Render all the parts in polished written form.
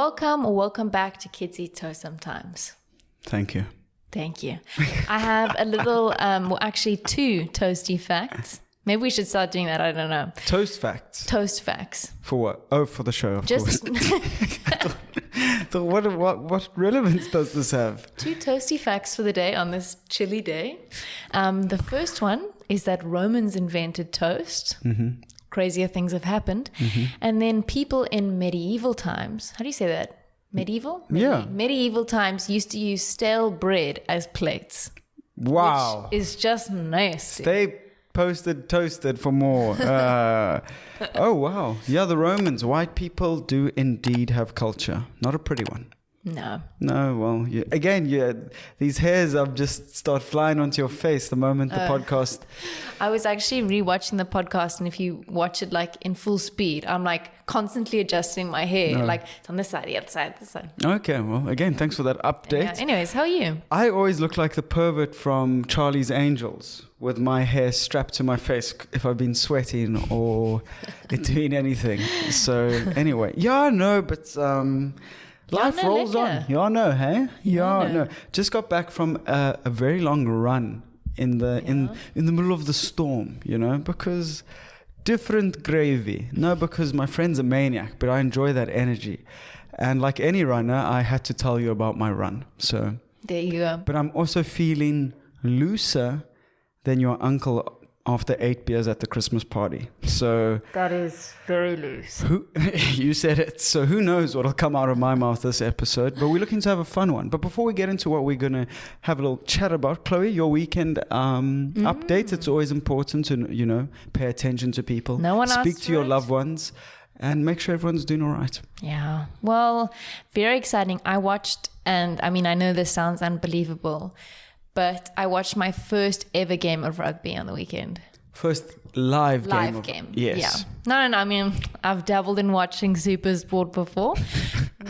welcome back to Kids Eat Toast Sometimes. Thank you. Thank you. I have a little, actually 2 toasty facts. Maybe we should start doing that. I don't know. Toast facts. Toast facts. For what? Oh, for the show, of course. So what relevance does this have? 2 toasty facts for the day on this chilly day. The first one is that Romans invented toast. Mm-hmm. Crazier things have happened. Mm-hmm. And then people in medieval times, how do you say that? Medieval? Yeah. Medieval times used to use stale bread as plates. Wow. Which is just nasty. Stay toasted for more. Oh, wow. Yeah, the Romans. White people do indeed have culture. Not a pretty one. No, well, these hairs just start flying onto your face the moment the podcast... I was actually rewatching the podcast, and if you watch it like in full speed, I'm like constantly adjusting my hair. No. Like it's on this side, the other side, this side. Okay, well, again, thanks for that update. Yeah. Anyways, how are you? I always look like the pervert from Charlie's Angels with my hair strapped to my face if I've been sweating or doing anything. So anyway, but... life rolls on. Yeah, no, hey? Yeah, no. Just got back from a very long run in the middle of the storm, because different gravy. No, because my friend's a maniac, but I enjoy that energy. And like any runner, I had to tell you about my run. So there you go. But I'm also feeling looser than your uncle after 8 beers at the Christmas party. So that is very loose. You said it. So who knows what'll come out of my mouth this episode. But we're looking to have a fun one. But before we get into what we're going to have a little chat about, Chloe, your weekend updates. It's always important to, pay attention to people. No one Speak to your loved ones and make sure everyone's doing all right. Yeah. Well, very exciting. I watched, and I mean, I know this sounds unbelievable, but I watched my first ever game of rugby on the weekend. First live game? Yes. Yeah. No. I mean, I've dabbled in watching Super Sport before,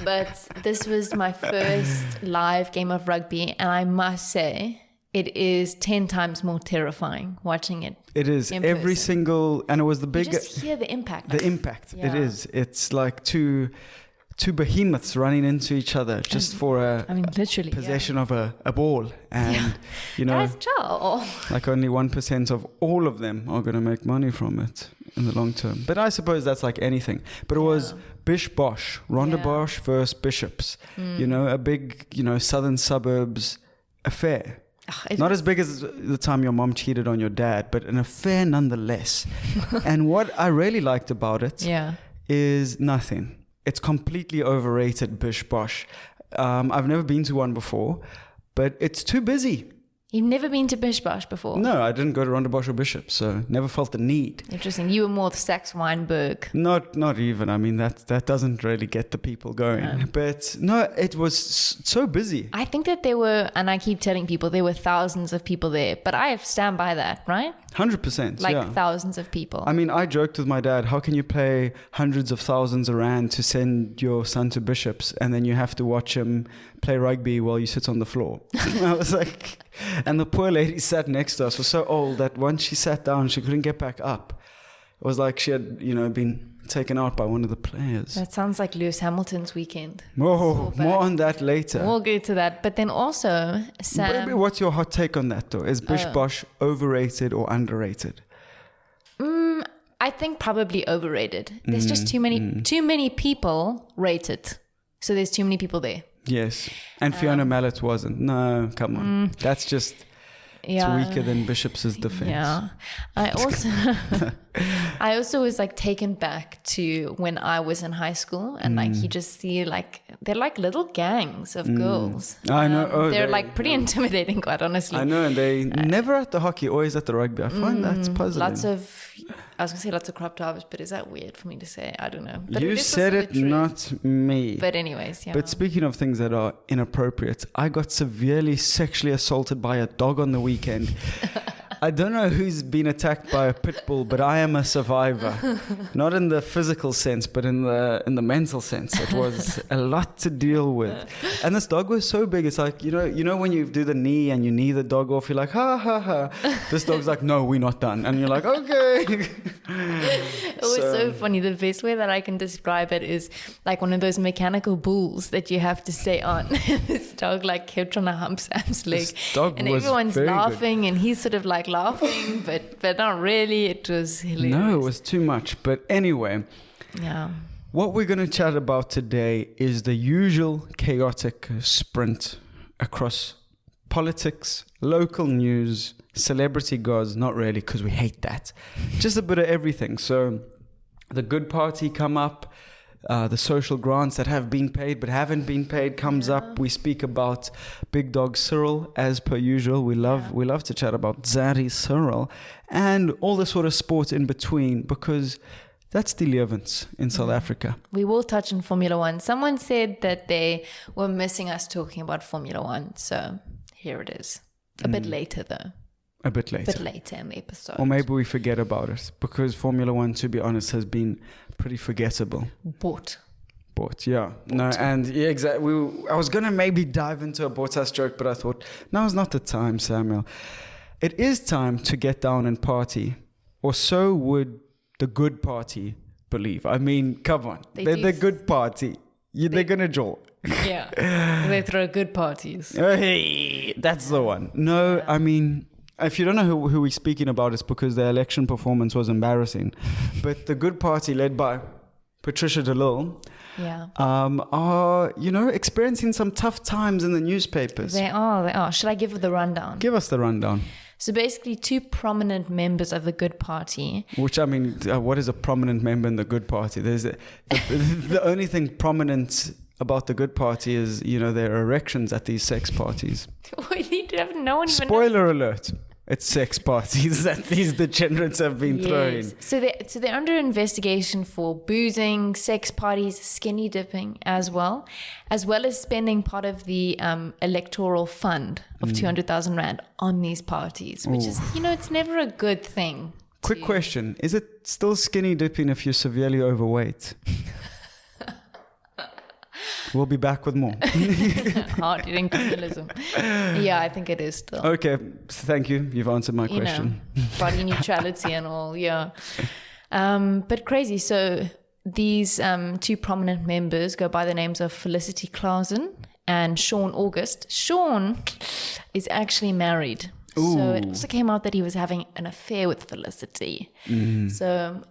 but this was my first live game of rugby. And I must say, it is 10 times more terrifying watching it. It is. Every single, and it was the biggest. You just hear the impact. The impact. Yeah. It is. It's like two behemoths running into each other just for literally possession of a ball. And, Guys, ciao. Like only 1% of all of them are going to make money from it in the long term. But I suppose that's like anything. But it was Bish Bosh, Rhonda Bosch versus Bishops. A big, southern suburbs affair. Not as big as the time your mom cheated on your dad, but an affair nonetheless. And what I really liked about it is nothing. It's completely overrated, Bish Bosh. I've never been to one before, but it's too busy. You've never been to Bish Bosh before? No, I didn't go to Rhonda Bosch or Bishop, so never felt the need. Interesting. You were more the Saxe Weinberg. Not even. I mean, that doesn't really get the people going. No. But no, it was so busy. I think that there were, and I keep telling people, there were thousands of people there. But I stand by that, right? 100%. Like thousands of people. I mean, I joked with my dad, how can you pay hundreds of thousands of rand to send your son to Bishops and then you have to watch him play rugby while you sit on the floor? I was like... And the poor lady sat next to us was so old that once she sat down, she couldn't get back up. It was like she had, been taken out by one of the players. That sounds like Lewis Hamilton's weekend. Oh, more on that later. We'll get to that. But then also, Sam... Maybe what's your hot take on that, though? Is Bish Bosh overrated or underrated? I think probably overrated. There's just too many people rated. So there's too many people there. Yes. And Fiona Mallet wasn't. No, come on. That's just... It's weaker than Bishop's defense. Yeah. I also was like taken back to when I was in high school and like you just see like they're like little gangs of girls. I know. They're like pretty intimidating, quite honestly. I know, and they never at the hockey, always at the rugby. I find that's puzzling. I was going to say lots of crop tops, but is that weird for me to say? I don't know. But you said it, not me. But anyways, But speaking of things that are inappropriate, I got severely sexually assaulted by a dog on the weekend. I don't know who's been attacked by a pit bull, but I am a survivor. Not in the physical sense, but in the mental sense. It was a lot to deal with. And this dog was so big. It's like, you know when you do the knee and you knee the dog off, you're like, ha, ha, ha. This dog's like, no, we're not done. And you're like, okay. It was so funny. The best way that I can describe it is like one of those mechanical bulls that you have to stay on. This dog like kept trying to hump Sam's leg, and everyone's laughing, and he's sort of like laughing, but not really. It was hilarious. No, it was too much. But anyway, yeah. What we're going to chat about today is the usual chaotic sprint across politics, local news, celebrity gods. Not really, because we hate that. Just a bit of everything. So the good party come up, the social grants that have been paid but haven't been paid comes up. We speak about big dog Cyril as per usual. We love to chat about Zari Cyril and all the sort of sports in between, because that's the relevance in South Africa. We will touch on Formula One. Someone said that they were missing us talking about Formula One. So here it is. A bit later, though. A bit later. A bit later in the episode. Or maybe we forget about it, because Formula One, to be honest, has been pretty forgettable. Bought, yeah. No, and yeah, exactly. I was going to maybe dive into a Bottas joke, but I thought, now's not the time, Samuel. It is time to get down and party. Or so would the good party believe. I mean, come on. They're the good party. They're going to draw. Yeah. They throw good parties. Hey, that's the one. No, yeah. I mean, if you don't know who we're speaking about, it's because their election performance was embarrassing. But the good party led by Patricia de Lille are, experiencing some tough times in the newspapers. They are. Should I give the rundown? Give us the rundown. So basically, two prominent members of the Good Party. Which, I mean, what is a prominent member in the Good Party? There's the only thing prominent about the Good Party is, their erections at these sex parties. We have no one. Spoiler alert. It's sex parties that these degenerates have been throwing. So they're under investigation for boozing, sex parties, skinny dipping as well as spending part of the electoral fund of 200,000 Rand on these parties, which is, it's never a good thing. Quick question. Is it still skinny dipping if you're severely overweight? We'll be back with more. Hard-hitting capitalism. Yeah, I think it is still. Okay, thank you. You've answered my question. Body neutrality and all, yeah. But crazy. So these two prominent members go by the names of Felicity Clausen and Sean August. Sean is actually married. Ooh. So it also came out that he was having an affair with Felicity. So,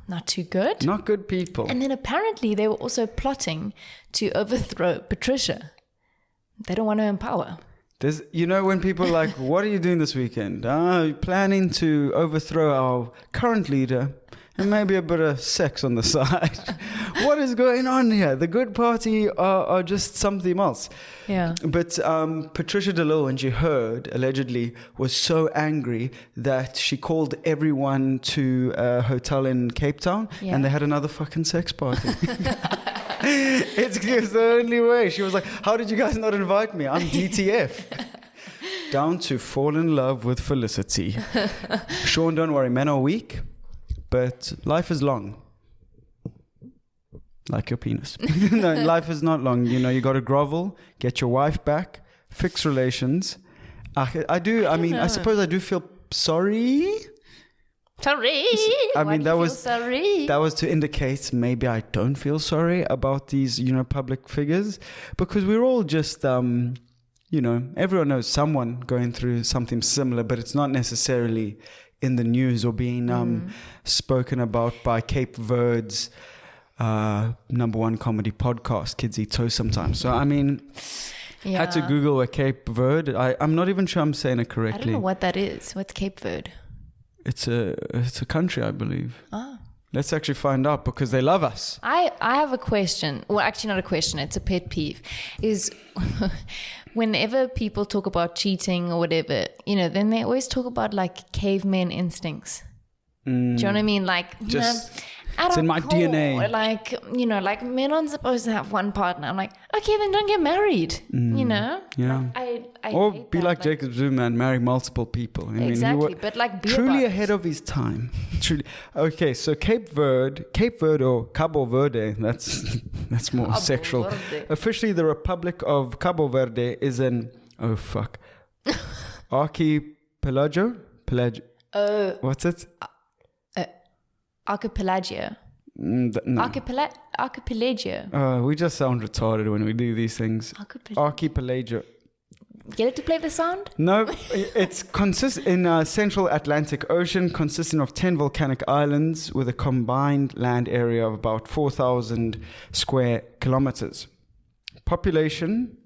not too good. Not good people. And then apparently they were also plotting to overthrow Patricia. They don't want to empower. There's, when people are like, what are you doing this weekend? Planning to overthrow our current leader and maybe a bit of sex on the side. What is going on here? The Good Party are just something else. Yeah. But Patricia de Lille, when she heard, allegedly, was so angry that she called everyone to a hotel in Cape Town and they had another fucking sex party. It's the only way. She was like, how did you guys not invite me? I'm DTF. Down to fall in love with Felicity. Sean, don't worry, men are weak. But life is long. Like your penis. No, life is not long. You got to grovel, get your wife back, fix relations. I suppose I do feel sorry. Sorry. That was to indicate maybe I don't feel sorry about these, public figures, because we're all just, everyone knows someone going through something similar, but it's not necessarily in the news or being spoken about by Cape Verde's #1 comedy podcast, Kids Eat Toast Sometimes. So, I mean, had to Google a Cape Verde. I'm not even sure I'm saying it correctly. I don't know what that is. What's Cape Verde? It's a country, I believe. Oh. Let's actually find out, because they love us. I have a question. Well, actually not a question. It's a pet peeve. Is whenever people talk about cheating or whatever, then they always talk about like caveman instincts. Do you know what I mean? Like, it's in my DNA. Like, like men aren't supposed to have one partner. I'm like, okay, then don't get married. Yeah. Like, I or hate be that. like Jacob Zuma and marry multiple people. Exactly, but like be truly ahead of his time. Truly. Okay, so Cape Verde or Cabo Verde. That's more sexual. Verde. Officially, the Republic of Cabo Verde is an archipelago. What's it? Archipelago. No. Archipelago. We just sound retarded when we do these things. Archipelago. Get it to play the sound? No, it consists in Central Atlantic Ocean, consisting of 10 volcanic islands with a combined land area of about 4,000 square kilometers. Population,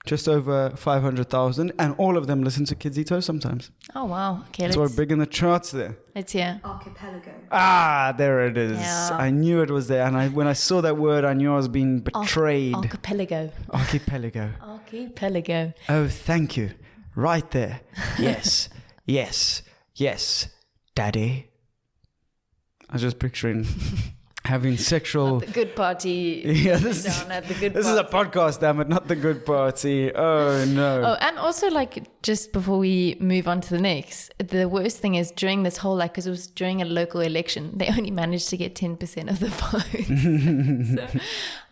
just over 500,000, and all of them listen to Kidzito sometimes. Oh, wow. Okay, so we're big in the charts there. Let's hear. Archipelago. Ah, there it is. Yeah. I knew it was there, and when I saw that word, I knew I was being betrayed. Archipelago. Archipelago. Archipelago. Oh, thank you. Right there. Yes, yes, yes, Daddy. I was just picturing having sexual... Not the good party. Yeah, this down at the good is a podcast, damn it, not the good party. Oh, no. Oh, and also, like, just before we move on to the next, the worst thing is during this whole, like, because it was during a local election, they only managed to get 10% of the vote. So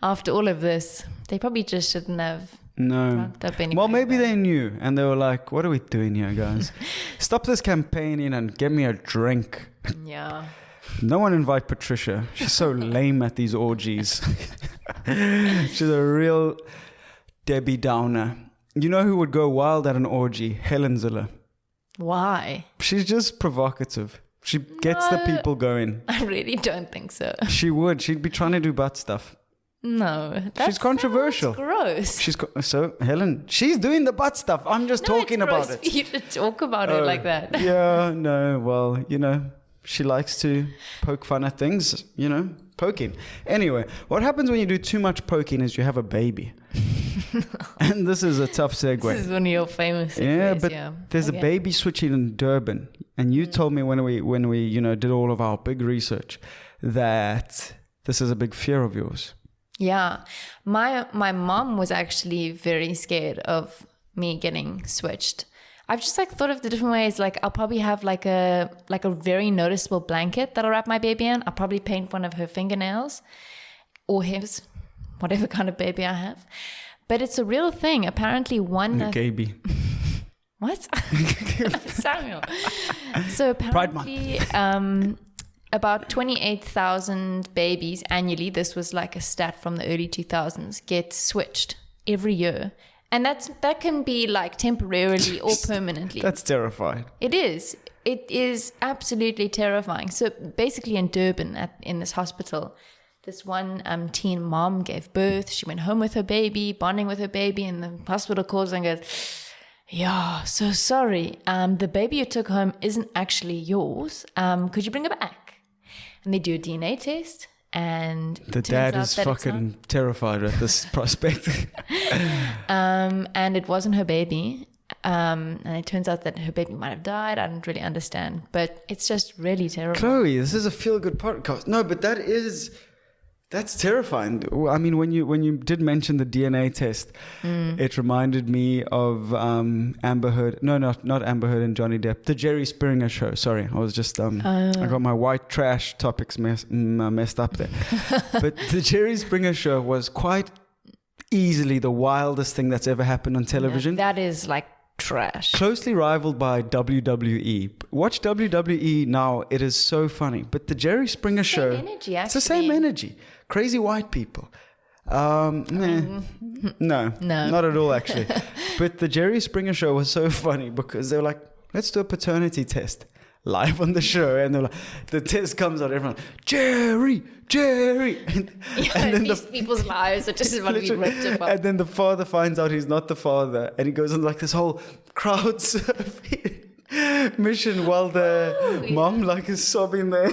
after all of this, they probably just shouldn't have... No. Well, maybe they knew, and they were like, what are we doing here, guys? Stop this campaigning and get me a drink. Yeah. No one invite Patricia. She's so lame at these orgies. She's a real Debbie Downer. You know who would go wild at an orgy? Helen Ziller. Why? She's just provocative. She gets the people going. I really don't think so. She would. She'd be trying to do butt stuff. No. She's controversial. Gross. So Helen, she's doing the butt stuff. I'm just talking about it. It's gross for you to talk about it like that. Yeah, no, well, you know, she likes to poke fun at things, you know, poking. Anyway, what happens when you do too much poking is you have a baby. And this is a tough segue. This is one of your famous segues. Yeah, but there's a baby switching in Durban. And you told me when we you know, did all of our big research that this is a big fear of yours. Yeah. My mom was actually very scared of me getting switched. I've just like thought of the different ways. Like I'll probably have like a very noticeable blanket that I'll wrap my baby in. I'll probably paint one of her fingernails or his, whatever kind of baby I have. But it's a real thing. Apparently baby. What? Samuel. So apparently about 28,000 babies annually, this was like a stat from the early 2000s, get switched every year. And that can be like temporarily or permanently. That's terrifying. It is. It is absolutely terrifying. So basically in Durban, in this hospital, this one teen mom gave birth. She went home with her baby, bonding with her baby, and the hospital calls and goes, yeah, so sorry. The baby you took home isn't actually yours. Could you bring it back? And they do a DNA test. And the dad is fucking terrified at this prospect. And it wasn't her baby. And it turns out that her baby might have died. I don't really understand. But it's just really terrible. Chloe, this is a feel-good podcast. No, but that's terrifying. I mean, when you did mention the DNA test, it reminded me of Amber Heard. No, not Amber Heard and Johnny Depp. The Jerry Springer show. Sorry, I was just I got my white trash topics messed up there. But the Jerry Springer show was quite easily the wildest thing that's ever happened on television. That is like trash. Closely rivaled by WWE. Watch WWE now. It is so funny. But the Jerry Springer show, energy, actually. It's the same energy. Crazy white people. No, not at all actually. But the Jerry Springer show was so funny because they were like, let's do a paternity test live on the show, and they're like, the test comes out, everyone, Jerry, and then these people's lives are just about to be ripped apart. And then the father finds out he's not the father, and he goes on like this whole crowd surfing mission while the mom like is sobbing there.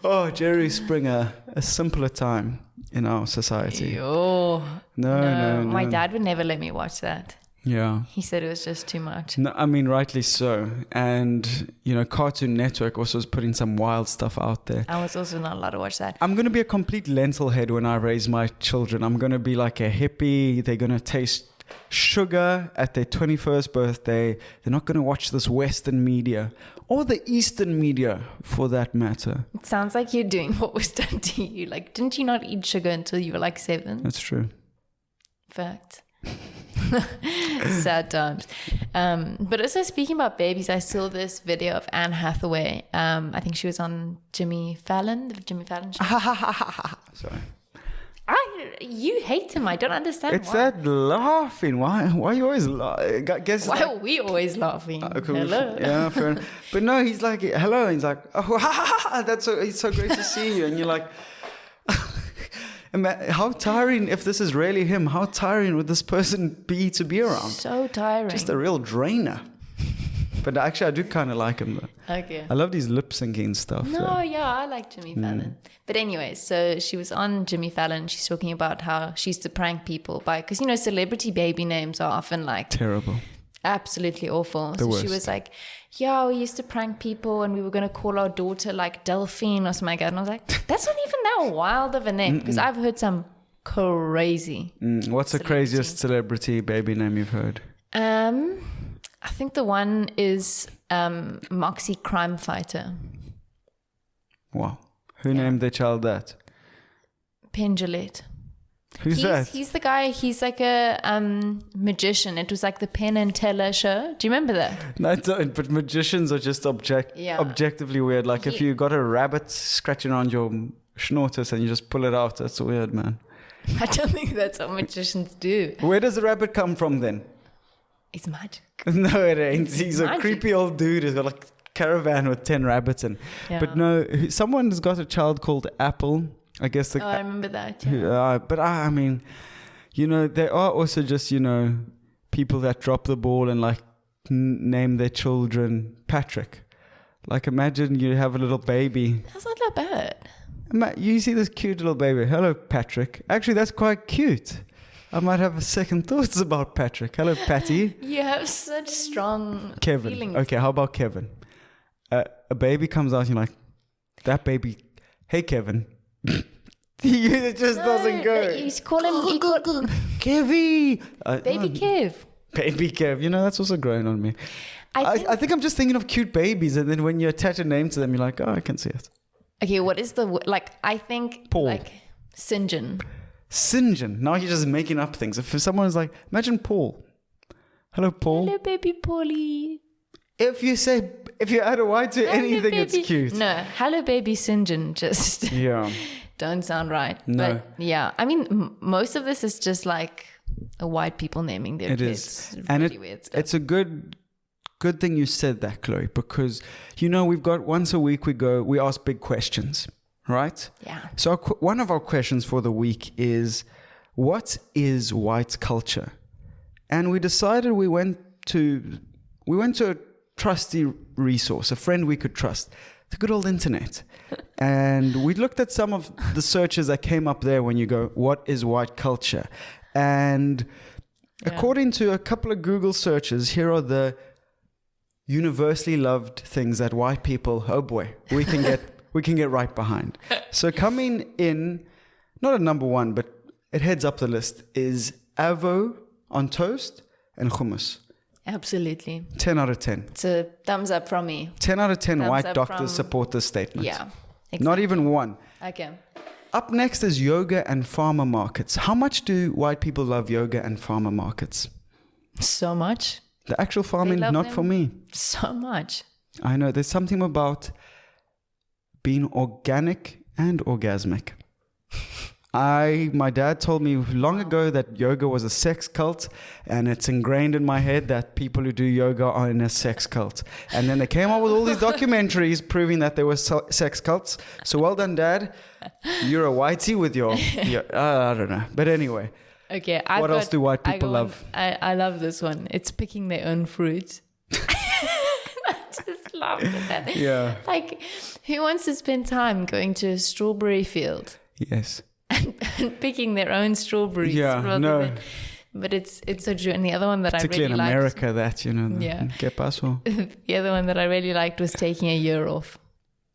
Oh, Jerry Springer, a simpler time in our society. No. No. My dad would never let me watch that. Yeah. He said it was just too much. No, I mean, rightly so. And, you know, Cartoon Network also is putting some wild stuff out there. I was also not allowed to watch that. I'm going to be a complete lentil head when I raise my children. I'm going to be like a hippie. They're going to taste sugar at their 21st birthday. They're not going to watch this Western media or the Eastern media for that matter. It sounds like you're doing what was done to you. Like, didn't you not eat sugar until you were like 7? That's true. Fact. Sad times. But also speaking about babies, I saw this video of Anne Hathaway. I think she was on Jimmy Fallon, the Jimmy Fallon show. Sorry. You hate him. I don't understand It's why. that laughing. Why you always laughing? Why are we always laughing? Hello. Yeah, fair enough. But no, he's like, hello. And he's like, oh, it's so great to see you. And you're like, how tiring, if this is really him, how tiring would this person be to be around? So tiring. Just a real drainer. But actually, I do kind of like him, though. Okay. I love these lip syncing stuff. No, yeah, I like Jimmy Fallon. But anyway, so she was on Jimmy Fallon. She's talking about how she used to prank people because, celebrity baby names are often like terrible. Absolutely awful. The So worst. she was like, yeah, we used to prank people and we were going to call our daughter like Delphine or something like that. And I was like, that's not even that wild of a name because I've heard some crazy. What's the craziest celebrity baby name you've heard? I think the one is Moxie Crime Fighter. Wow. Who named their child that? Pendulette. Who's that? He's the guy, he's like a magician. It was like the Penn and Teller show. Do you remember that? No, I don't, but magicians are just objectively weird. Like if you got a rabbit scratching around your schnortis and you just pull it out, that's weird, man. I don't think that's what magicians do. Where does the rabbit come from then? It's magic. No, it ain't. He's magic. A creepy old dude who's got like a caravan with 10 rabbits in. Yeah. But no, someone's got a child called Apple. I guess I remember that. Yeah. But I mean, there are also just, people that drop the ball and like name their children Patrick. Like imagine you have a little baby. That's not that bad. You see this cute little baby. Hello, Patrick. Actually, that's quite cute. I might have second thoughts about Patrick. Hello, Patty. You have such strong Kevin. feelings. Okay, how about Kevin? A baby comes out and you're like, that baby, hey, Kevin. It just doesn't go. You call him Kevy. Baby Kev. Baby Kev. That's also growing on me. I think I'm just thinking of cute babies, and then when you attach a name to them, you're like, oh, I can see it. Okay, what is I think Paul. like St. John. St. John. Now you're just making up things. If someone is like, imagine Paul. Hello, Paul. Hello, baby Paulie. If you add a Y to anything, it's cute. No, hello, baby St. John. Just don't sound right. No. But yeah, I mean, most of this is just like white people naming their kids. It is. And really weird stuff. it's a good thing you said that, Chloe, because, we've got once a week we ask big questions, right? Yeah. So one of our questions for the week is, what is white culture? And we decided we went to a trusty resource, a friend we could trust, the good old internet. And we looked at some of the searches that came up there when you go, what is white culture? And according to a couple of Google searches, here are the universally loved things that white people, oh boy, we can get right behind. So coming in, not at number one, but it heads up the list, is avo on toast and hummus. Absolutely. 10 out of 10. It's a thumbs up from me. 10 out of 10 Thumbs white up doctors from- support this statement. Yeah. Exactly. Not even one. Okay. Up next is yoga and farmer markets. How much do white people love yoga and farmer markets? So much. The actual farming, love not them. for me. So much. I know. There's something about being organic and orgasmic. My dad told me long ago that yoga was a sex cult, and it's ingrained in my head that people who do yoga are in a sex cult. And then they came out with all these documentaries proving that there were sex cults. So well done, Dad. You're a whitey with your I don't know. But anyway. Okay. What else do white people love? I love this one. It's picking their own fruit. I just love that. Yeah. Like, who wants to spend time going to a strawberry field Yes. and picking their own strawberries? Yeah, no. But it's so true. And the other one that I Particularly really in liked. America, that, Yeah. ¿Qué pasó? The other one that I really liked was taking a year off.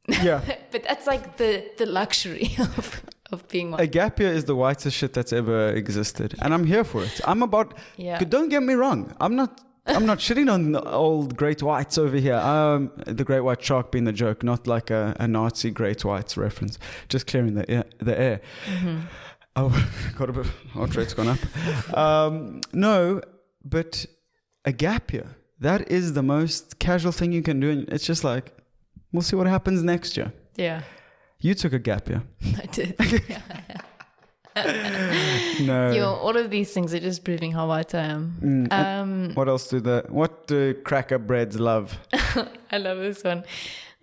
Yeah. But that's like the luxury of being white. A gap year is the whitest shit that's ever existed. And I'm here for it. I'm about... Yeah. Don't get me wrong. I'm not shitting on the old great whites over here. The great white shark being the joke, not like a Nazi great whites reference. Just clearing the air. Mm-hmm. Oh, got a bit... Heart rate's gone up. No, but a gap year, that is the most casual thing you can do. And it's just like, we'll see what happens next year. Yeah. You took a gap year. I did. No. All of these things are just proving how white I am. What else what do cracker breads love? I love this one.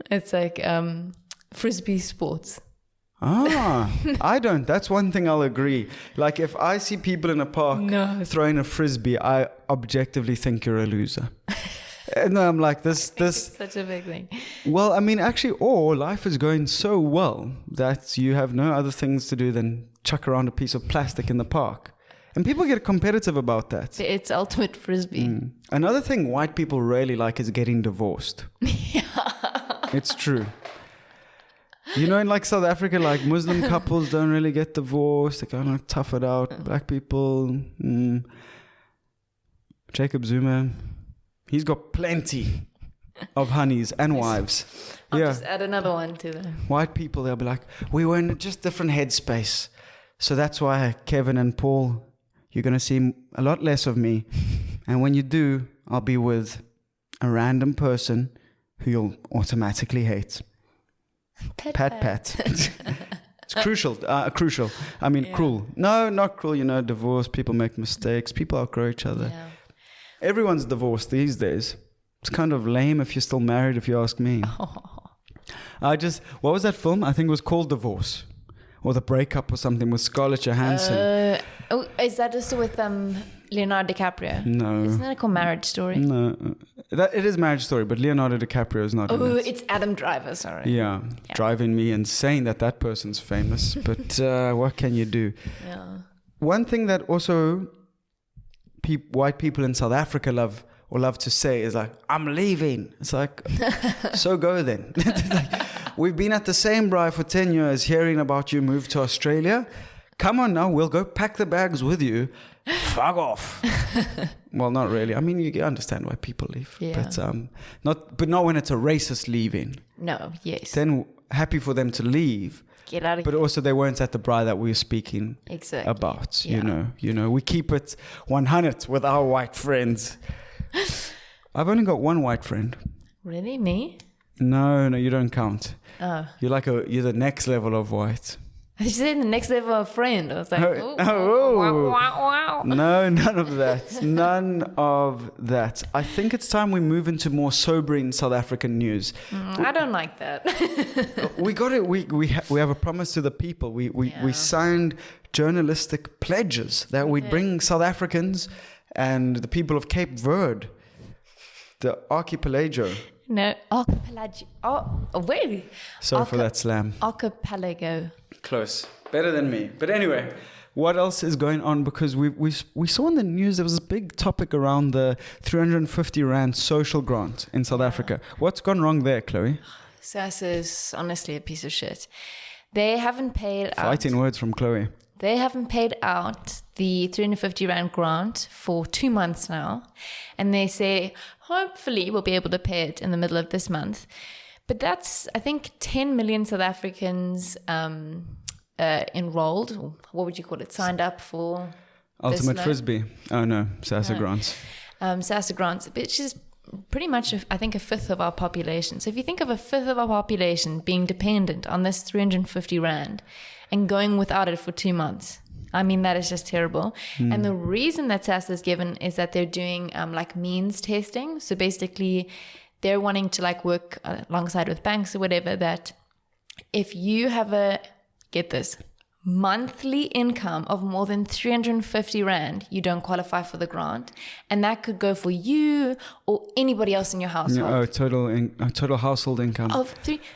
It's like frisbee sports. I don't. That's one thing I'll agree. Like if I see people in a park throwing a frisbee, I objectively think you're a loser. And I'm like, this. Such a big thing. Well, I mean, actually, life is going so well that you have no other things to do than chuck around a piece of plastic in the park. And people get competitive about that. It's ultimate frisbee. Another thing white people really like is getting divorced. Yeah. It's true. You know, in like South Africa, like Muslim couples don't really get divorced. They kind of tough it out. Black people, Jacob Zuma, he's got plenty of honeys and wives. I'll just add another one to them. White people, they'll be like, we were in just different headspace. So that's why Kevin and Paul, you're going to see a lot less of me. And when you do, I'll be with a random person who you'll automatically hate. Pat. It's crucial. Crucial. I mean, cruel. No, not cruel. You know, divorce. People make mistakes. People outgrow each other. Yeah. Everyone's divorced these days. It's kind of lame if you're still married, if you ask me. What was that film? I think it was called Divorce. Or The Breakup or something with Scarlett Johansson. Is that just with Leonardo DiCaprio? No. Isn't that called Marriage Story? No. It is Marriage Story, but Leonardo DiCaprio is not in it. It's Adam Driver, sorry. Yeah, driving me insane that person's famous. But what can you do? Yeah. One thing that also white people in South Africa love to say is like, I'm leaving. It's like, so go then. Like, we've been at the same braai for 10 years hearing about you moved to Australia. Come on now, we'll go pack the bags with you. Fuck off. Well, not really. I mean, you understand why people leave. Yeah. But not when it's a racist leaving. No, yes. Then happy for them to leave. Get out of here. But also they weren't at the braai that we were speaking about. Yeah. You know, we keep it 100 with our white friends. I've only got one white friend. Really? Me? No, you don't count. Oh. You're the next level of white. You said the next level of friend. I was like, wow. No, none of that. None of that. I think it's time we move into more sobering South African news. I don't like that. We got it. We have a promise to the people. We signed journalistic pledges that we'd bring South Africans and the people of Cape Verde, the archipelago. No, archipelago. Oh, wait. Sorry for that slam. Archipelago. Close. Better than me. But anyway, what else is going on? Because we saw in the news there was a big topic around the 350 Rand social grant in South Africa. What's gone wrong there, Chloe? SAS is honestly a piece of shit. They haven't paid out. Fighting words from Chloe. They haven't paid out the 350 Rand grant for 2 months now. And they say, hopefully we'll be able to pay it in the middle of this month. But that's, I think, 10 million South Africans enrolled. Or what would you call it? Signed up for Ultimate Frisbee. Oh, no. SASSA grants. SASSA grants, which is pretty much, I think, a fifth of our population. So if you think of a fifth of our population being dependent on this 350 Rand and going without it for 2 months, I mean, that is just terrible. And the reason that SASSA is given is that they're doing like means testing. So basically, they're wanting to like work alongside with banks or whatever, that if you have get this, monthly income of more than 350 Rand, you don't qualify for the grant. And that could go for you or anybody else in your household. Total household income.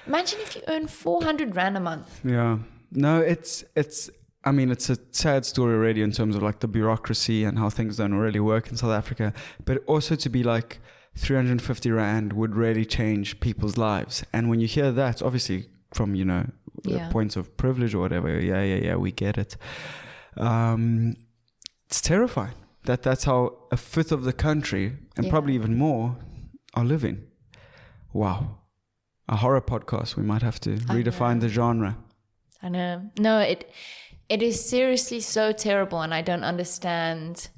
Imagine if you earn 400 Rand a month. Yeah. No, it's a sad story already in terms of like the bureaucracy and how things don't really work in South Africa. But also to be like 350 Rand would really change people's lives. And when you hear that, obviously from, points of privilege or whatever, we get it. It's terrifying that's how a fifth of the country and probably even more are living. Wow. A horror podcast. We might have to redefine the genre. I know. No, it is seriously so terrible, and I don't understand.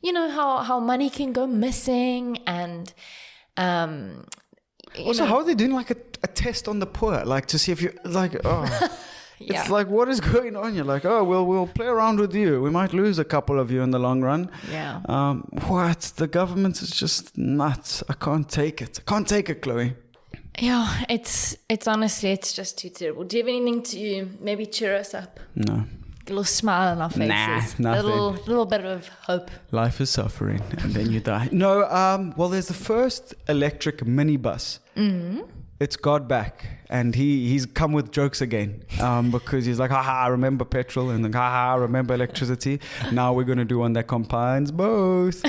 you know, how money can go missing and also, how are they doing like a test on the poor, like to see if you like? Oh, Yeah. it's like, what is going on? You're like, oh, we'll play around with you. We might lose a couple of you in the long run. Yeah. What? The government is just nuts. I can't take it. I can't take it, Chloe. Yeah, it's honestly, it's just too terrible. Do you have anything to maybe cheer us up? No. A little smile on our faces. Nah, nothing. Little bit of hope. Life is suffering, and then you die. No, well, there's the first electric minibus. Mm-hmm. It's God back, and he's come with jokes again, because he's like, haha, I remember petrol, and like, haha, I remember electricity. Now we're going to do one that combines both.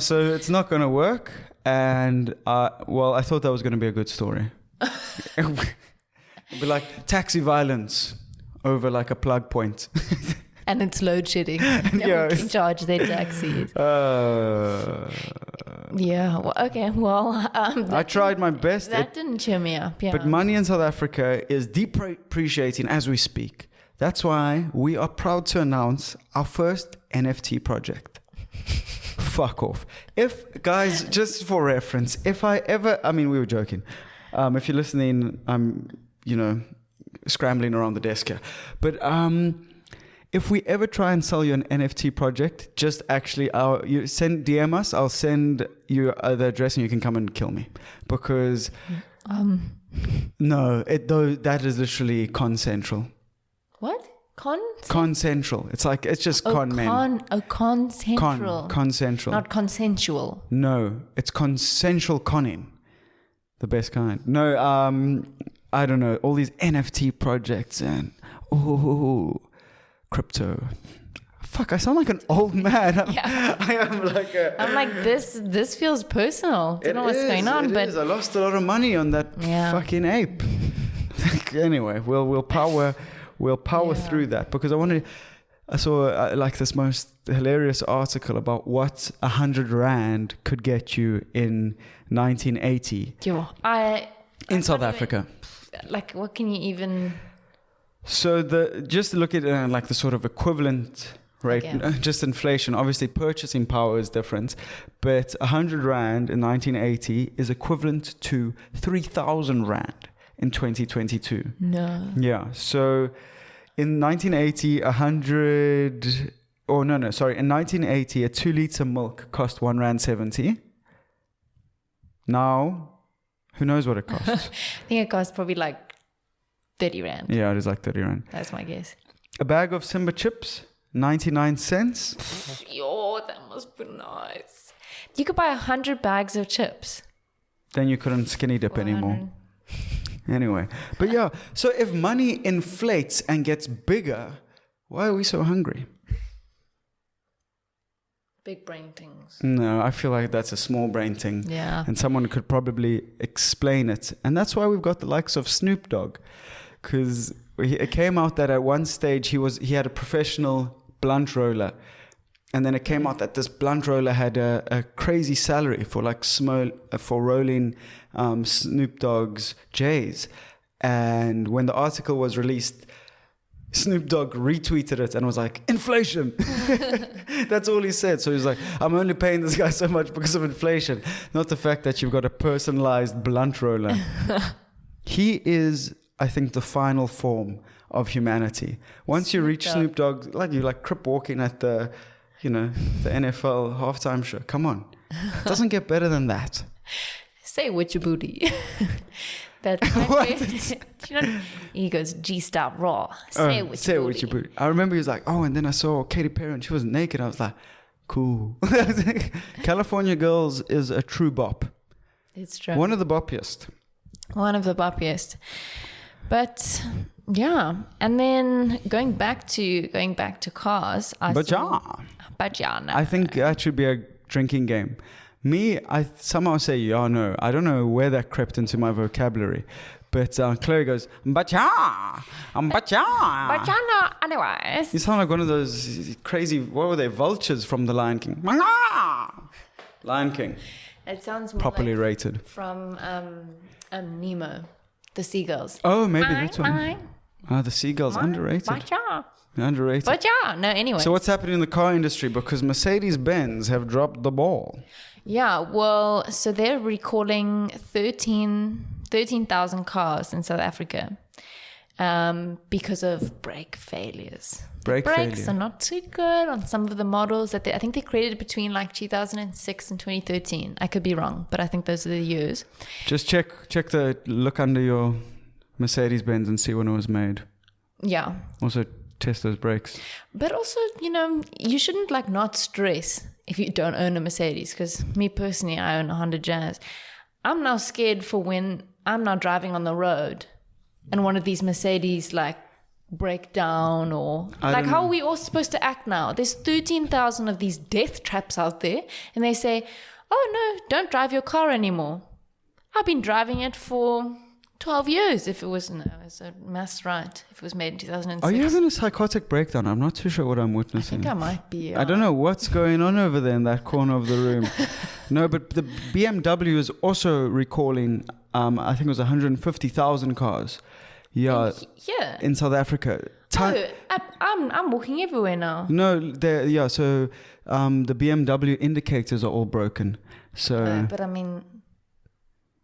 So it's not going to work, and well, I thought that was going to be a good story. It'd be like taxi violence over like a plug point. And it's load shedding. No one can charge their taxis. Yeah. Well, okay. Well, I tried my best. That didn't cheer me up. Yeah. But money in South Africa is depreciating as we speak. That's why we are proud to announce our first NFT project. Fuck off. If, guys, just for reference, if I ever, I mean, we were joking. If you're listening, I'm, scrambling around the desk here. But if we ever try and sell you an NFT project, just actually, you DM us. I'll send you the address and you can come and kill me. Because, no, that is literally Concentral. What? Concentral. It's just con men. Concentral. Concentral. Not consensual. No, it's consensual conning. The best kind. No, I don't know. All these NFT projects and crypto. Fuck, I sound like an old man. I'm like this feels personal. Don't know what's going on, but I lost a lot of money on that fucking ape. Anyway, we'll power through that, because I saw like this most hilarious article about what 100 rand could get you in 1980 in South Africa. Like, what can you even? So just look at like the sort of equivalent rate, just inflation. Obviously, purchasing power is different, but 100 rand in 1980 is equivalent to 3,000 rand in 2022. No. Yeah. So in 1980, in 1980, a 2-liter milk cost 1 rand 70. Now, who knows what it costs? I think it costs probably like 30 rand. Yeah, it is like 30 rand. That's my guess. A bag of Simba chips, 99 cents. Yo, that must be nice. You could buy 100 bags of chips. Then you couldn't skinny dip anymore. Anyway, but yeah, so if money inflates and gets bigger, why are we so hungry? Big brain things. No, I feel like that's a small brain thing. Yeah. And someone could probably explain it. And that's why we've got the likes of Snoop Dogg. Because it came out that at one stage he had a professional blunt roller. And then it came out that this blunt roller had a crazy salary for like for rolling Snoop Dogg's J's. And when the article was released, Snoop Dogg retweeted it and was like, inflation. That's all he said. So he's like, I'm only paying this guy so much because of inflation, not the fact that you've got a personalized blunt roller. He is, I think, the final form of humanity. Once you reach Snoop Dogg, like you like crip walking at the NFL halftime show. Come on. It doesn't get better than that. Say with your booty. That's my favorite. He goes, G-stop raw. Say with your booty. I remember he was like, and then I saw Katy Perry and she was naked. I was like, cool. California Girls is a true bop. It's true. One of the boppiest. But yeah, and then going back to cars. I think that should be a drinking game. Me, I somehow say yeah, no. I don't know where that crept into my vocabulary. But Chloe goes, bacha, no, anyways. You sound like one of those crazy, what were they, vultures from the Lion King. Lion King. It sounds more properly like rated. From Nemo, the seagulls. Oh, maybe that's one. The seagulls, underrated. But yeah. Underrated. But yeah. No, anyway. So what's happening in the car industry? Because Mercedes-Benz have dropped the ball. Yeah, well, so they're recalling 13,000 cars in South Africa because of brake failures. Brakes are not too good on some of the models that I think they created between like 2006 and 2013. I could be wrong, but I think those are the years. Just look under your Mercedes-Benz and see when it was made. Yeah. Also test those brakes. But also, you shouldn't like not stress if you don't own a Mercedes, because me personally, I own a Honda Jazz. I'm now scared for when I'm now driving on the road and one of these Mercedes like break down, or like how are we all supposed to act now? There's 13,000 of these death traps out there, and they say, oh no, don't drive your car anymore. I've been driving it for 12 years. If it was, no, it's a mass right. If it was made in 2006. Are you having a psychotic breakdown? I'm not too sure what I'm witnessing. I think I might be. I don't know what's going on over there in that corner of the room. No, but the BMW is also recalling, I think it was 150,000 cars. Yeah. In South Africa. I'm walking everywhere now. No, so the BMW indicators are all broken. So. But I mean.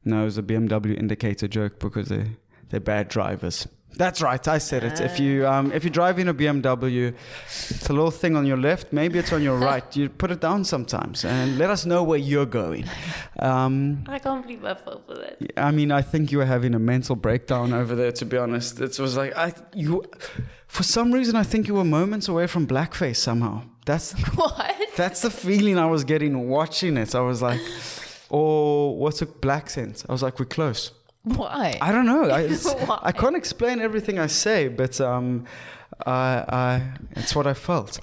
No, it was a BMW indicator joke because they're bad drivers. That's right, I said it. If you drive in a BMW, it's a little thing on your left, maybe it's on your right. You put it down sometimes and let us know where you're going. I can't believe I fell for that. I mean, I think you were having a mental breakdown over there, to be honest. It was like for some reason I think you were moments away from blackface somehow. That's what? That's the feeling I was getting watching it. I was like, what's a black sense? I was like, we're close. Why? I don't know. I can't explain everything I say, but it's what I felt.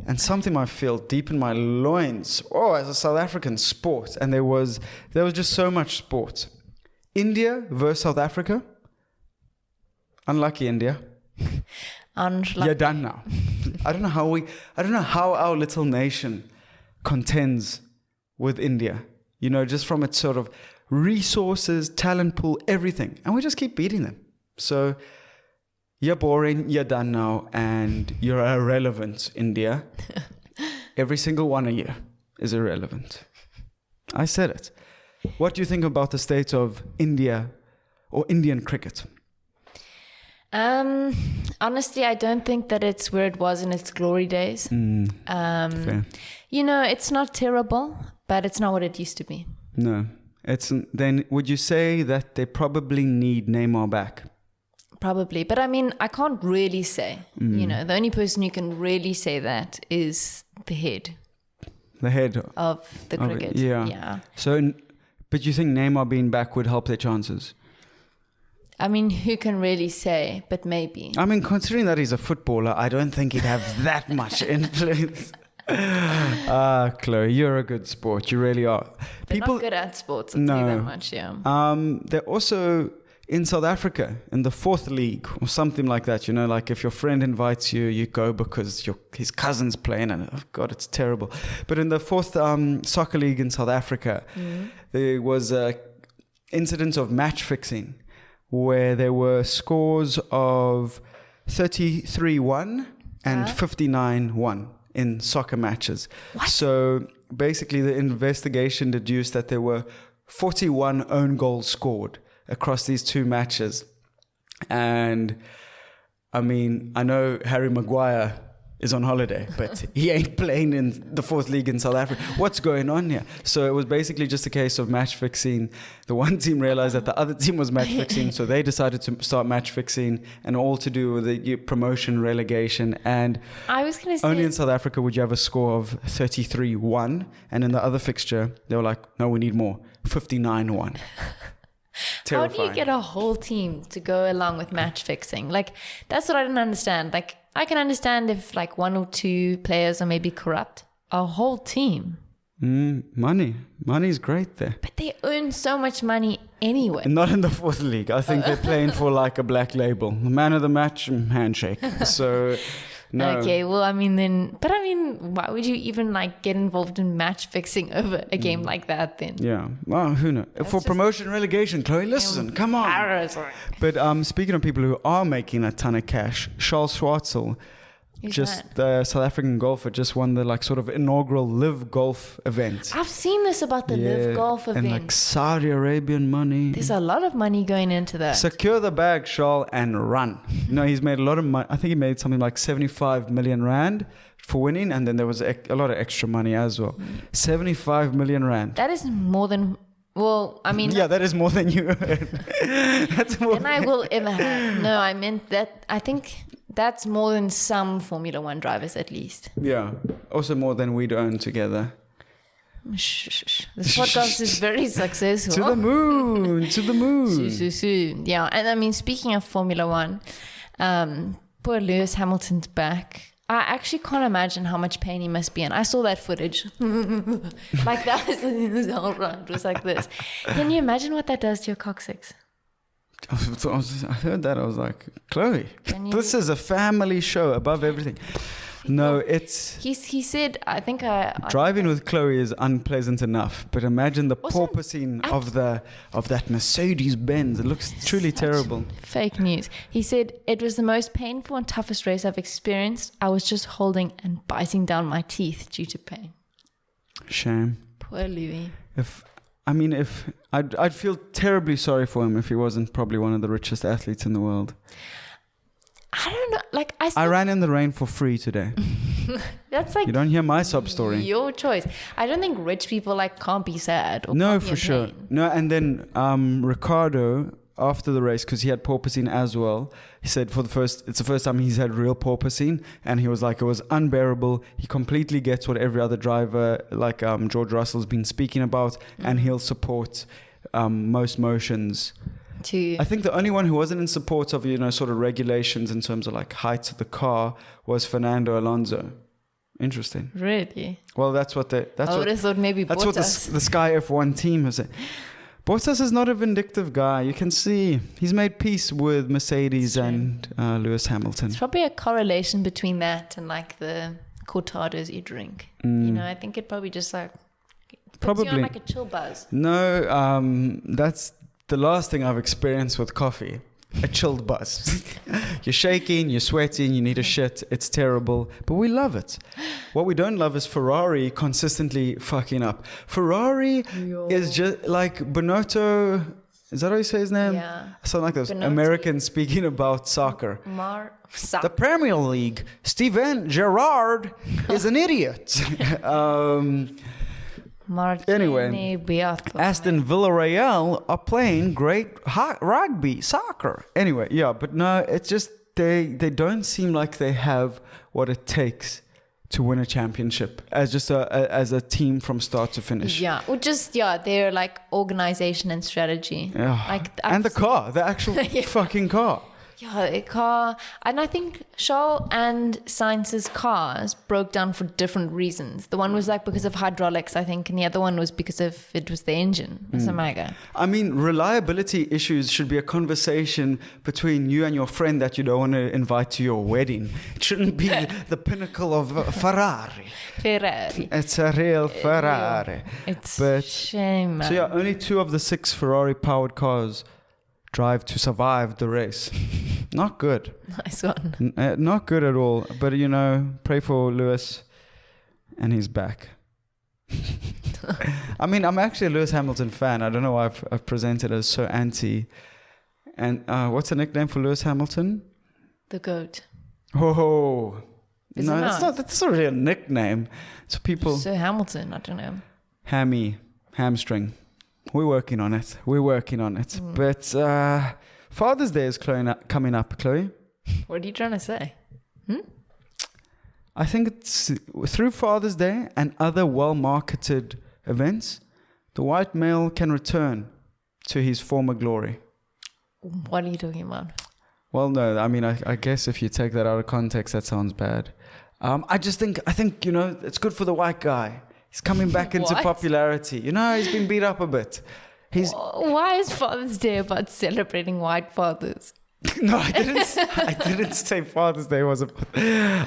And something I feel deep in my loins. As a South African sport. And there was just so much sport. India versus South Africa. Unlucky India. You're done now. I don't know how our little nation contends with India. Just from its sort of resources, talent pool, everything. And we just keep beating them. So you're boring, you're done now, and you're irrelevant, India. Every single one of you is irrelevant. I said it. What do you think about the state of India or Indian cricket? Honestly, I don't think that it's where it was in its glory days. Fair. It's not terrible, but it's not what it used to be. No. Then would you say that they probably need Neymar back? Probably. But I mean, I can't really say. The only person who can really say that is the head. The head of the cricket. Yeah. So, but you think Neymar being back would help their chances? I mean, who can really say? But maybe. I mean, considering that he's a footballer, I don't think he'd have that much influence. Chloe, you're a good sport. You really are. They're not good at sports, I'll tell you that much, yeah. They're also in South Africa in the 4th league or something like that. Like if your friend invites you, you go because his cousin's playing, and oh God, it's terrible. But in the 4th soccer league in South Africa, there was a incident of match fixing where there were scores of 33-1 and 59-1. In soccer matches. What? So basically the investigation deduced that there were 41 own goals scored across these two matches. And I mean, I know Harry Maguire is on holiday, but he ain't playing in the 4th league in South Africa. What's going on here? So it was basically just a case of match fixing. The one team realized that the other team was match fixing, so they decided to start match fixing, and all to do with the promotion, relegation. And I was going to say, only in South Africa would you have a score of 33-1, and in the other fixture, they were like, no, we need more, 59-1. How do you get a whole team to go along with match fixing? Like, that's what I didn't understand. Like, I can understand if like 1 or 2 players are maybe corrupt. A whole team. Money's great there. But they earn so much money anyway. Not in the 4th league. I think they're playing for like a black label. The man of the match, handshake. So No. Okay, well, why would you even like get involved in match fixing over a game like that then? Yeah. Well, who knows? For promotion relegation, Chloe, listen, come on. But speaking of people who are making a ton of cash, Charles Schwartzel, the South African golfer, just won the like sort of inaugural live golf event. I've seen this about the live golf event. And like Saudi Arabian money. There's a lot of money going into that. Secure the bag, Charles, and run. He's made a lot of money. I think he made something like 75 million rand for winning, and then there was a lot of extra money as well. 75 million rand. That is more than... Well, I mean... Yeah, that is more than you earn. That's more than I will ever have. No, I meant that... I think that's more than some Formula One drivers at least. Yeah. Also more than we'd earn together. Shh. This podcast is very successful. To the moon. To the moon. Yeah, and I mean, speaking of Formula One, poor Lewis Hamilton's back. I actually can't imagine how much pain he must be in. I saw that footage. Like that was all right. It was like this. Can you imagine what that does to your coccyx? I heard that. I was like, Chloe, this is a family show above everything. No, it's... He said, I think driving with Chloe is unpleasant enough, but imagine the porpoising of that Mercedes-Benz. It looks truly terrible. Fake news. He said, it was the most painful and toughest race I've experienced. I was just holding and biting down my teeth due to pain. Shame. Poor Louis. I'd feel terribly sorry for him if he wasn't probably one of the richest athletes in the world. I don't know. Like I ran in the rain for free today. That's like... You don't hear my sob story. Your choice. I don't think rich people can't be sad. Or no, for sure. No, and then Ricardo, after the race, because he had porpoising as well, he said it's the first time he's had real porpoising, and he was like, it was unbearable. He completely gets what every other driver, like George Russell's been speaking about, and he'll support most motions. I think the only one who wasn't in support of, sort of regulations in terms of like heights of the car was Fernando Alonso. Interesting. Really? Well, I would have thought maybe Bottas. That's what the Sky F1 team has said. Bottas is not a vindictive guy. You can see he's made peace with Mercedes and Lewis Hamilton. There's probably a correlation between that and like the cortados you drink. I think it probably just like puts you on like a chill buzz. No, that's the last thing I've experienced with coffee. A chilled buzz. You're shaking, you're sweating, you need a shit. It's terrible, but we love it. What we don't love is Ferrari consistently fucking up. Ferrari is just like Bonotto. Is that how you say his name? Yeah. I sound like those Americans speaking about soccer. The Premier League. Steven Gerrard is an idiot. Anyway, Aston Villarreal are playing great rugby, soccer. Anyway, but no, it's just they don't seem like they have what it takes to win a championship as just as a team from start to finish. Yeah, or just they're like organization and strategy. Yeah, and the actual fucking car. Yeah, a car. And I think Charles and Sainz's cars broke down for different reasons. The one was like because of hydraulics, I think, and the other one was because of it was the engine. I mean, reliability issues should be a conversation between you and your friend that you don't want to invite to your wedding. It shouldn't be the pinnacle of Ferrari. It's a real Ferrari. It's a shame, man. So only 2 of the 6 Ferrari-powered cars drive to survive the race. Not good. Nice one. Not good at all. But, pray for Lewis and he's back. I mean, I'm actually a Lewis Hamilton fan. I don't know why I've presented as so anti. And what's the nickname for Lewis Hamilton? The GOAT. Oh. No, that's not really a nickname. So people... Sir Hamilton, I don't know. Hamstring. We're working on it. But Father's Day is coming up, Chloe. What are you trying to say? I think it's through Father's Day and other well-marketed events, the white male can return to his former glory. What are you talking about? Well, no, I mean, I guess if you take that out of context, that sounds bad. I think, it's good for the white guy. He's coming back into popularity. He's been beat up a bit. Why is Father's Day about celebrating white fathers? No, I didn't. I didn't say Father's Day was a.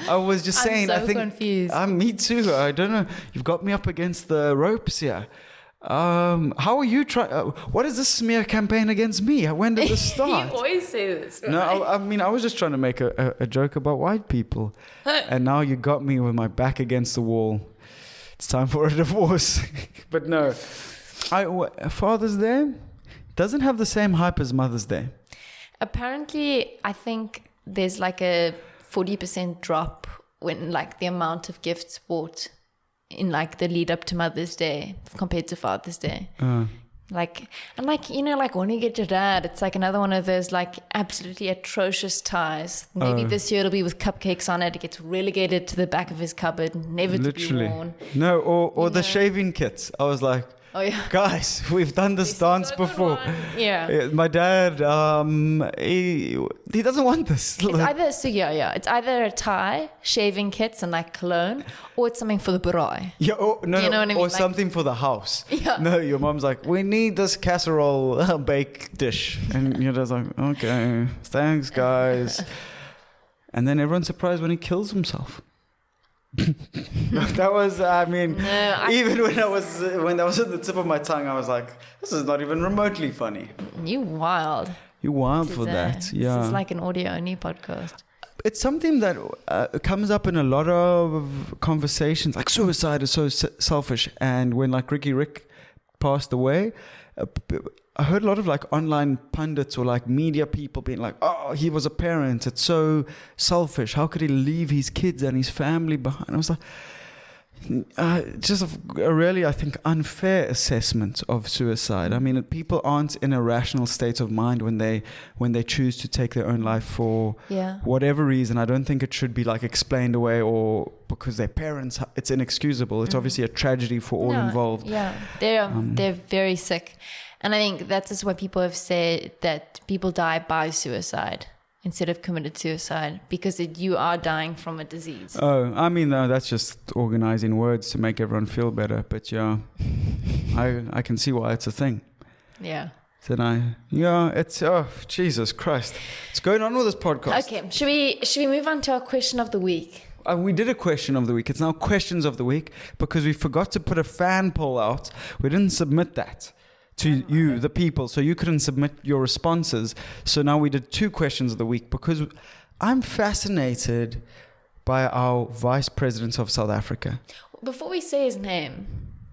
I was just saying. I'm so I think. confused. Me too. I don't know. You've got me up against the ropes here. How are you trying? What is this smear campaign against me? When did this start? You always say this. Right? No, I mean I was just trying to make a joke about white people, and now you got me with my back against the wall. It's time for a divorce. But no, Father's Day doesn't have the same hype as Mother's Day. Apparently, I think there's like a 40% drop when like the amount of gifts bought in like the lead up to Mother's Day compared to Father's Day. Like, and like, you know, like when you get your dad, it's like another one of those like absolutely atrocious ties. Maybe this year it'll be with cupcakes on it. It gets relegated to the back of his cupboard, never to be worn. No, or the shaving kits. I was like, oh yeah, guys, we've done this dance before. Yeah. My dad, he doesn't want this. It's either it's either a tie, shaving kits, and like cologne, or it's something for the babaay. Yeah, you know what I mean? Or like, something for the house. Yeah. No, your mom's like, we need this casserole bake dish, and you're just like, okay, thanks, guys. And then everyone's surprised when he kills himself. That was, I mean, even when that was at the tip of my tongue, I was like, this is not even remotely funny. You wild. You wild for that. Yeah. This is like an audio only podcast. It's something that comes up in a lot of conversations. Like suicide is so selfish. And when like Ricky Rick passed away, I heard a lot of like online pundits or like media people being like, oh, he was a parent. It's so selfish. How could he leave his kids and his family behind? I was like, just a really, I think, unfair assessment of suicide. I mean, people aren't in a rational state of mind when they choose to take their own life for whatever reason. I don't think it should be like explained away or because they're parents. It's inexcusable. It's obviously a tragedy for all involved. Yeah, they're very sick. And I think that's just why people have said that people die by suicide instead of committed suicide, because you are dying from a disease. Oh, I mean, no, that's just organizing words to make everyone feel better. But yeah, I can see why it's a thing. Yeah. It's, oh, Jesus Christ. What's going on with this podcast? Okay, should we move on to our question of the week? We did a question of the week. It's now questions of the week because we forgot to put a fan poll out. We didn't submit that to you, the people, so you couldn't submit your responses. So now we did 2 questions of the week because I'm fascinated by our Vice President of South Africa. Before we say his name,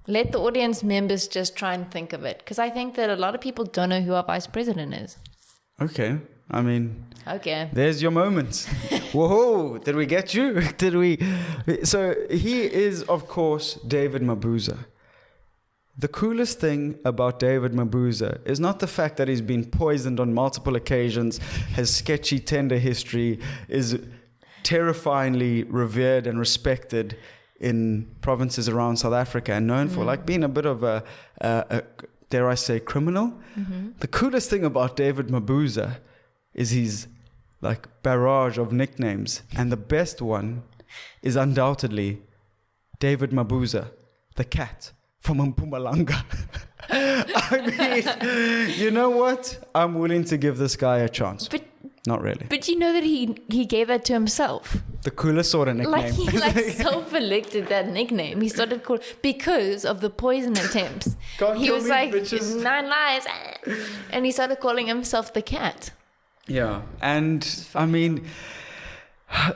let the audience members just try and think of it, because I think that a lot of people don't know who our Vice President is. Okay. I mean, there's your moment. Whoa, did we get you? So he is, of course, David Mabuza. The coolest thing about David Mabuza is not the fact that he's been poisoned on multiple occasions, has sketchy tender history, is terrifyingly revered and respected in provinces around South Africa and known for like being a bit of a dare I say, criminal. Mm-hmm. The coolest thing about David Mabuza is his like barrage of nicknames, and the best one is undoubtedly David Mabuza, the cat from Mpumalanga. I mean, you know what? I'm willing to give this guy a chance. But not really. But you know that he gave that to himself. The coolest sort of nickname. Like he self-elected that nickname. He started calling because of the poison attempts. He was like, bitches. 9 lives, and he started calling himself the cat. Yeah, and I mean,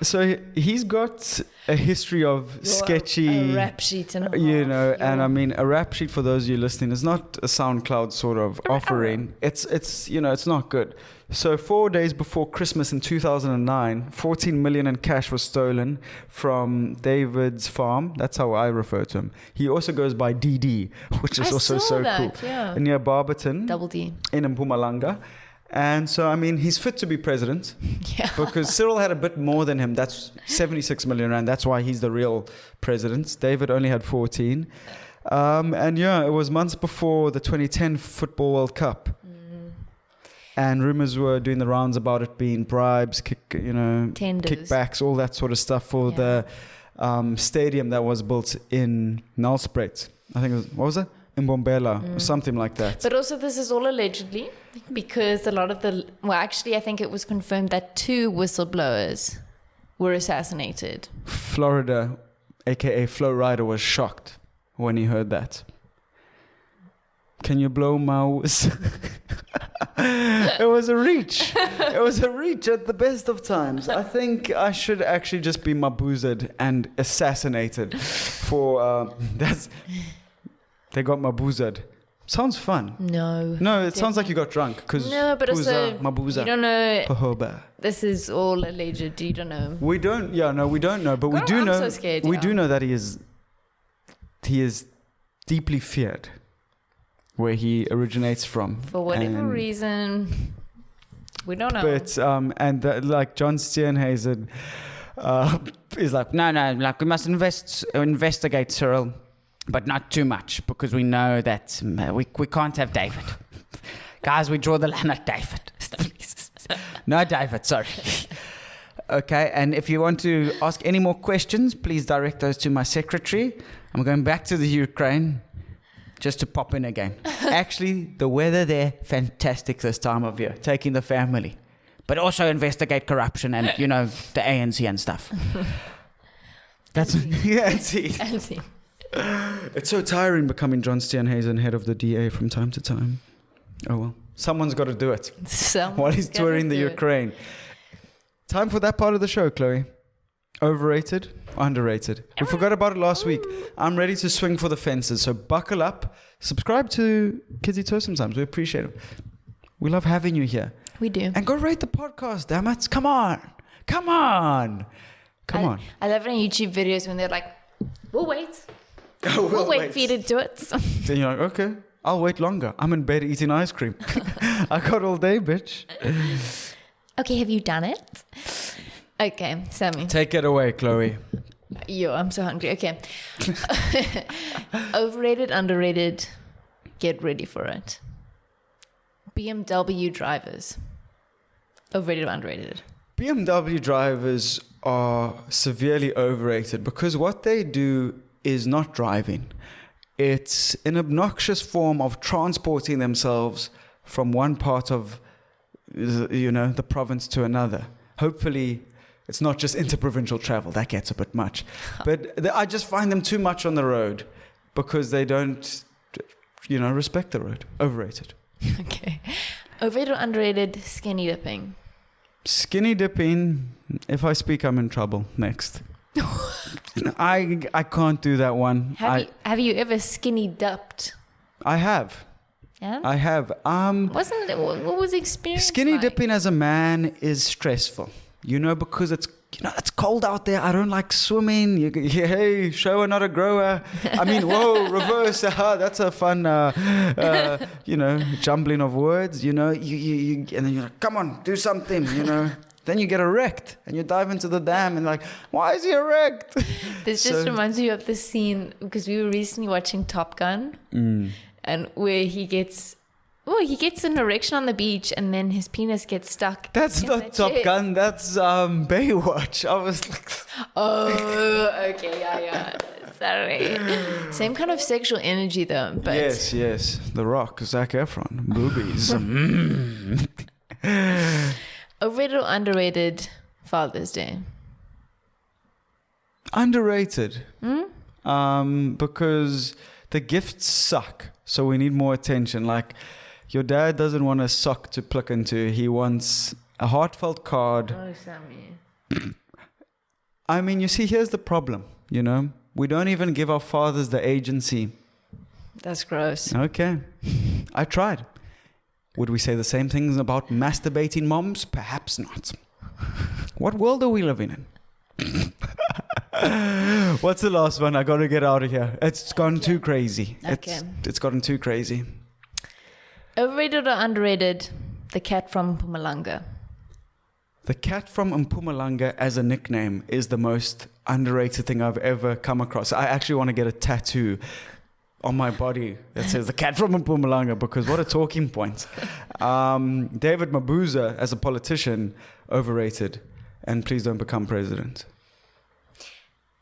so he's got a history of sketchy, a rap sheet and and I mean, a rap sheet, for those of you listening, is not a SoundCloud sort of offering. It's it's not good. So 4 days before Christmas in 2009, 14 million in cash was stolen from David's farm. That's how I refer to him. He also goes by DD, which is also so cool. Yeah. Near Barberton, Double D, in Mpumalanga. And so, I mean, he's fit to be president. Yeah. Because Cyril had a bit more than him. That's 76 million rand. That's why he's the real president. David only had 14. And yeah, it was months before the 2010 Football World Cup. And rumors were doing the rounds about it being bribes, kickbacks, all that sort of stuff for the stadium that was built in Nelspruit. I think it was, what was it? Mbombela, or something like that. But also this is all allegedly, because a lot of actually I think it was confirmed that 2 whistleblowers were assassinated. Florida, aka Flo Rida, was shocked when he heard that. Can you blow my whistle? It was a reach. It was a reach at the best of times. I think I should actually just be Mabuza'd and assassinated for that's. They got Mabuza'd. Sounds fun. No, it sounds like you got drunk. No, but also Mabuza. You don't know. Pahoba. This is all alleged. You don't know. We don't. Yeah, no, we don't know. But we do I'm know. so scared, we do know that he is deeply feared where he originates from. For whatever reason, we don't know. But like John Steenhuisen is like, no, like we must investigate Cyril, but not too much, because we know that we can't have David. Guys, we draw the line at David. No, David, sorry. Okay, and if you want to ask any more questions, please direct those to my secretary. I'm going back to the Ukraine just to pop in again. Actually, the weather there, fantastic this time of year, taking the family. But also investigate corruption and, you know, the ANC and stuff. That's ANC. It's so tiring becoming John Steenhuisen, head of the DA from time to time. Oh well, someone's got to do it while he's touring the Ukraine. Time for that part of the show, Chloe. Overrated, underrated. We forgot about it last week. I'm ready to swing for the fences, so buckle up. Subscribe to Kidsy Toast sometimes. We appreciate it. We love having you here. We do. And go rate the podcast, damn it. Come on. I love it in YouTube videos when they're like, we'll wait. We'll wait for you to do it. Then you're like, okay, I'll wait longer. I'm in bed eating ice cream. I got all day, bitch. Okay, have you done it? Okay, Sammy. Take it away, Chloe. Yo, I'm so hungry. Okay. Overrated, underrated. Get ready for it. BMW drivers. Overrated or underrated? BMW drivers are severely overrated because what they do is not driving. It's an obnoxious form of transporting themselves from one part of, the province to another. Hopefully, it's not just interprovincial travel. That gets a bit much. But I just find them too much on the road because they don't, respect the road. Overrated. Okay. Overrated or underrated? Skinny dipping. Skinny dipping. If I speak, I'm in trouble. Next. I can't do that one. Have you ever skinny dipped? I have. Yeah? I have. Wasn't it? What was the experience Skinny like? dipping as a man is stressful. Because it's it's cold out there. I don't like swimming. Hey, shower, not a grower. I mean, whoa, reverse. That's a fun, jumbling of words. You and then you're like, come on, do something. Then you get erect and you dive into the dam and like, why is he erect? This just reminds me of the scene because we were recently watching Top Gun, and where he gets an erection on the beach and then his penis gets stuck. That's not Top Gun. That's Baywatch. I was like, oh, okay, yeah. Sorry. Same kind of sexual energy though. But yes. The Rock, Zac Efron, boobies. Overrated or underrated Father's Day? Underrated. Because the gifts suck. So we need more attention. Like, your dad doesn't want a sock to pluck into. He wants a heartfelt card. Oh, Sammy. I mean, you see, here's the problem, We don't even give our fathers the agency. That's gross. Okay. I tried. Would we say the same things about masturbating moms? Perhaps not. What world are we living in? What's the last one? I got to get out of here. It's gone too crazy. Okay. It's gotten too crazy. Overrated or underrated? The cat from Mpumalanga. The cat from Mpumalanga as a nickname is the most underrated thing I've ever come across. I actually want to get a tattoo on my body that says the cat from Mpumalanga because what a talking point. David Mabuza as a politician, overrated. And please don't become president.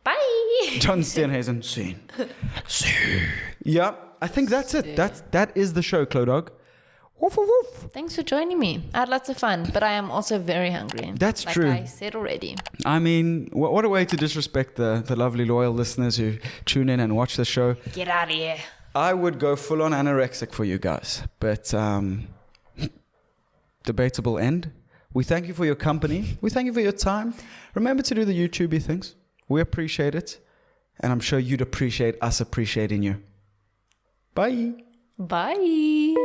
Bye. John Steenhuisen, soon. Yeah. I think that's it. That is the show, Chlo Dog. Woof, woof, woof. Thanks for joining me. I had lots of fun, but I am also very hungry. That's true. Like I said already. I mean, what a way to disrespect the lovely loyal listeners who tune in and watch the show. Get out of here. I would go full on anorexic for you guys, but debatable end. We thank you for your company. We thank you for your time. Remember to do the YouTubey things. We appreciate it, and I'm sure you'd appreciate us appreciating you. Bye. Bye.